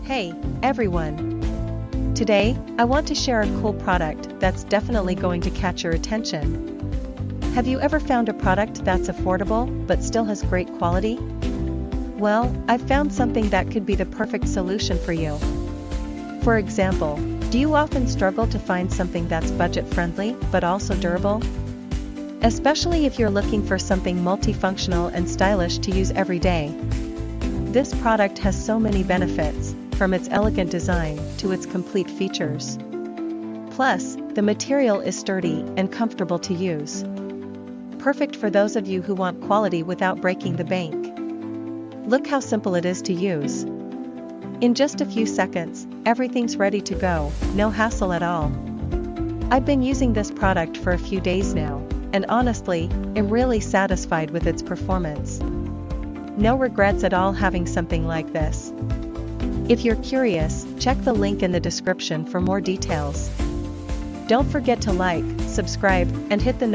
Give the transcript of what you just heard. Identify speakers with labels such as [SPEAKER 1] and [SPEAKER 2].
[SPEAKER 1] Hey, everyone! Today, I want to share a cool product that's definitely going to catch your attention. Have you ever found a product that's affordable but still has great quality? Well, I've found something that could be the perfect solution for you. For example, do you often struggle to find something that's budget-friendly but also durable? Especially if you're looking for something multifunctional and stylish to use every day. This product has so many benefits, from its elegant design to its complete features. Plus, the material is sturdy and comfortable to use. Perfect for those of you who want quality without breaking the bank. Look how simple it is to use. In just a few seconds, everything's ready to go, no hassle at all. I've been using this product for a few days now, and honestly, I'm really satisfied with its performance. No regrets at all having something like this. If you're curious, check the link in the description for more details. Don't forget to like, subscribe, and hit the